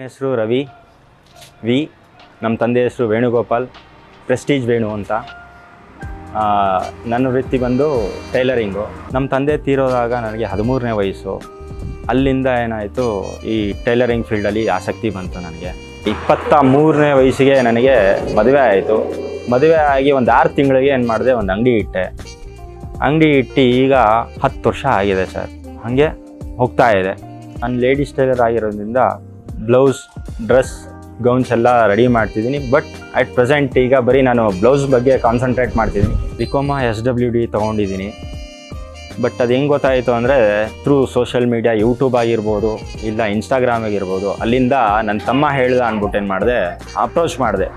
ಹೆಸರು ರವಿ ವಿ. ನಮ್ಮ ತಂದೆ ಹೆಸರು ವೇಣುಗೋಪಾಲ್, ಪ್ರೆಸ್ಟೀಜ್ ವೇಣು ಅಂತ. ನನ್ನ ವೃತ್ತಿ ಬಂದು ಟೈಲರಿಂಗು. ನಮ್ಮ ತಂದೆ ತೀರೋದಾಗ ನನಗೆ 13ನೇ ವಯಸ್ಸು. ಅಲ್ಲಿಂದ ಏನಾಯಿತು, ಈ ಟೈಲರಿಂಗ್ ಫೀಲ್ಡಲ್ಲಿ ಆಸಕ್ತಿ ಬಂತು ನನಗೆ. 23ನೇ ವಯಸ್ಸಿಗೆ ನನಗೆ ಮದುವೆ ಆಯಿತು. ಮದುವೆ ಆಗಿ ಒಂದು 6 ತಿಂಗಳಿಗೆ ಏನು ಮಾಡಿದೆ, ಒಂದು ಅಂಗಡಿ ಇಟ್ಟೆ. ಅಂಗಡಿ ಇಟ್ಟು ಈಗ 10 ವರ್ಷ ಆಗಿದೆ ಸರ್. ಹಾಗೆ ಹೋಗ್ತಾ ಇದೆ. ನಾನು ಲೇಡೀಸ್ ಟೈಲರ್ ಆಗಿರೋದ್ರಿಂದ ಬ್ಲೌಸ್, ಡ್ರೆಸ್, ಗೌನ್ಸ್ ಎಲ್ಲ ರೆಡಿ ಮಾಡ್ತಿದ್ದೀನಿ. ಬಟ್ ಅಟ್ ಪ್ರೆಸೆಂಟ್ ಈಗ ಬರೀ ನಾನು ಬ್ಲೌಸ್ ಬಗ್ಗೆ ಕಾನ್ಸಂಟ್ರೇಟ್ ಮಾಡ್ತಿದ್ದೀನಿ. ಬಿಕಾಮ SWD ತೊಗೊಂಡಿದ್ದೀನಿ. ಬಟ್ ಅದು ಹೆಂಗೆ ಗೊತ್ತಾಯಿತು ಅಂದರೆ, ಥ್ರೂ ಸೋಷಿಯಲ್ ಮೀಡಿಯಾ, ಯೂಟ್ಯೂಬ್ ಆಗಿರ್ಬೋದು, ಇಲ್ಲ ಇನ್ಸ್ಟಾಗ್ರಾಮ್ ಆಗಿರ್ಬೋದು. ಅಲ್ಲಿಂದ ನನ್ನ ತಮ್ಮ ಹೇಳ್ದ ಅಂದ್ಬಿಟ್ಟು ಏನು ಮಾಡಿದೆ, ಅಪ್ರೋಚ್ ಮಾಡಿದೆ.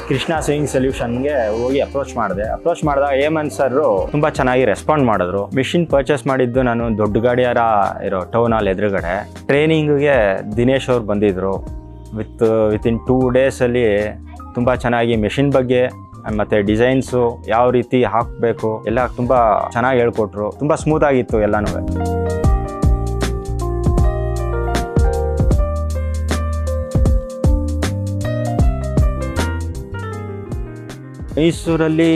ಕೃಷ್ಣ ಸೇವಿಂಗ್ ಸೊಲ್ಯೂಷನ್ಗೆ ಹೋಗಿ ಅಪ್ರೋಚ್ ಮಾಡಿದಾಗ ಹೇಮಂತ್ ಸರ್ ತುಂಬ ಚೆನ್ನಾಗಿ ರೆಸ್ಪಾಂಡ್ ಮಾಡಿದ್ರು. ಮಿಷಿನ್ ಪರ್ಚೇಸ್ ಮಾಡಿದ್ದು ನಾನು ದೊಡ್ಡ ಗಾಡಿಯಾರ ಇರೋ ಟೌನ್ ಹಾಲ್ ಎದುರುಗಡೆ. ಟ್ರೈನಿಂಗಿಗೆ ದಿನೇಶ್ ಅವ್ರು ಬಂದಿದ್ದರು. ವಿತಿನ್ 2 ಡೇಸಲ್ಲಿ ತುಂಬ ಚೆನ್ನಾಗಿ ಮೆಷಿನ್ ಬಗ್ಗೆ ಮತ್ತು ಡಿಸೈನ್ಸು ಯಾವ ರೀತಿ ಹಾಕಬೇಕು ಎಲ್ಲ ತುಂಬ ಚೆನ್ನಾಗಿ ಹೇಳ್ಕೊಟ್ರು. ತುಂಬ ಸ್ಮೂತಾಗಿತ್ತು ಎಲ್ಲನೂ. ಮೈಸೂರಲ್ಲಿ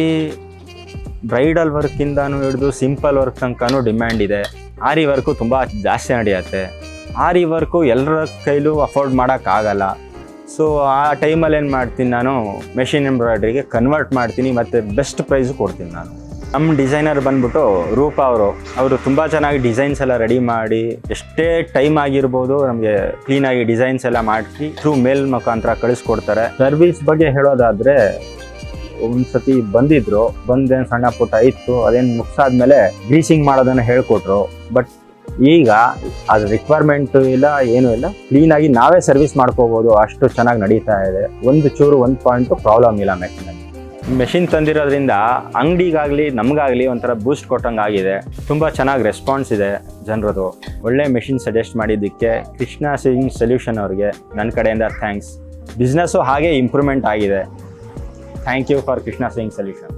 ಬ್ರೈಡಲ್ ವರ್ಕಿಂದನೂ ಹಿಡಿದು ಸಿಂಪಲ್ ವರ್ಕ್ ತನಕನೂ ಡಿಮ್ಯಾಂಡ್ ಇದೆ. ಆರಿ ವರ್ಕು ತುಂಬ ಜಾಸ್ತಿ ನಡೆಯುತ್ತೆ. ಆರಿ ವರ್ಕು ಎಲ್ಲರ ಕೈಲೂ ಅಫೋರ್ಡ್ ಮಾಡೋಕ್ಕಾಗಲ್ಲ. ಸೊ ಆ ಟೈಮಲ್ಲಿ ಏನು ಮಾಡ್ತೀನಿ, ನಾನು ಮೆಷಿನ್ ಎಂಬ್ರಾಯ್ಡ್ರಿಗೆ ಕನ್ವರ್ಟ್ ಮಾಡ್ತೀನಿ ಮತ್ತು ಬೆಸ್ಟ್ ಪ್ರೈಸು ಕೊಡ್ತೀನಿ ನಾನು. ನಮ್ಮ ಡಿಸೈನರ್ ಬಂದ್ಬಿಟ್ಟು ರೂಪ ಅವರು ತುಂಬ ಚೆನ್ನಾಗಿ ಡಿಸೈನ್ಸ್ ಎಲ್ಲ ರೆಡಿ ಮಾಡಿ, ಎಷ್ಟೇ ಟೈಮ್ ಆಗಿರ್ಬೋದು ನಮಗೆ ಕ್ಲೀನಾಗಿ ಡಿಸೈನ್ಸ್ ಎಲ್ಲ ಮಾಡಿ ಥ್ರೂ ಮೇಲ್ ಮುಖಾಂತರ ಕಳಿಸ್ಕೊಡ್ತಾರೆ. ಸರ್ವಿಸ್ ಬಗ್ಗೆ ಹೇಳೋದಾದರೆ, ಒಂದು ಸತಿ ಬಂದೇನು ಸಣ್ಣ ಪುಟ್ಟ ಇತ್ತು, ಅದೇನು ಮುಗಿಸಾದ್ಮೇಲೆ ಗ್ರೀಸಿಂಗ್ ಮಾಡೋದನ್ನು ಹೇಳ್ಕೊಟ್ರು. ಬಟ್ ಈಗ ಅದು ರಿಕ್ವೈರ್ಮೆಂಟು ಇಲ್ಲ, ಏನೂ ಇಲ್ಲ, ಕ್ಲೀನಾಗಿ ನಾವೇ ಸರ್ವಿಸ್ ಮಾಡ್ಕೋಬೋದು. ಅಷ್ಟು ಚೆನ್ನಾಗಿ ನಡೀತಾ ಇದೆ. ಒಂದು ಪಾಯಿಂಟು ಪ್ರಾಬ್ಲಮ್ ಇಲ್ಲ ಮೆಷಿನಲ್ಲಿ. ಮೆಷಿನ್ ತಂದಿರೋದ್ರಿಂದ ಅಂಗಡಿಗಾಗಲಿ ನಮಗಾಗಲಿ ಒಂಥರ ಬೂಸ್ಟ್ ಕೊಟ್ಟಂಗೆ ಆಗಿದೆ. ತುಂಬ ಚೆನ್ನಾಗಿ ರೆಸ್ಪಾನ್ಸ್ ಇದೆ ಜನರದು. ಒಳ್ಳೆ ಮೆಷಿನ್ ಸಜೆಸ್ಟ್ ಮಾಡಿದ್ದಕ್ಕೆ ಕೃಷ್ಣ ಸೇವಿಂಗ್ ಸೊಲ್ಯೂಷನ್ ಅವ್ರಿಗೆ ನನ್ನ ಕಡೆಯಿಂದ ಥ್ಯಾಂಕ್ಸ್. ಬಿಸ್ನೆಸ್ಸು ಹಾಗೆ ಇಂಪ್ರೂವ್ಮೆಂಟ್ ಆಗಿದೆ. Thank you for Krishna saving solution.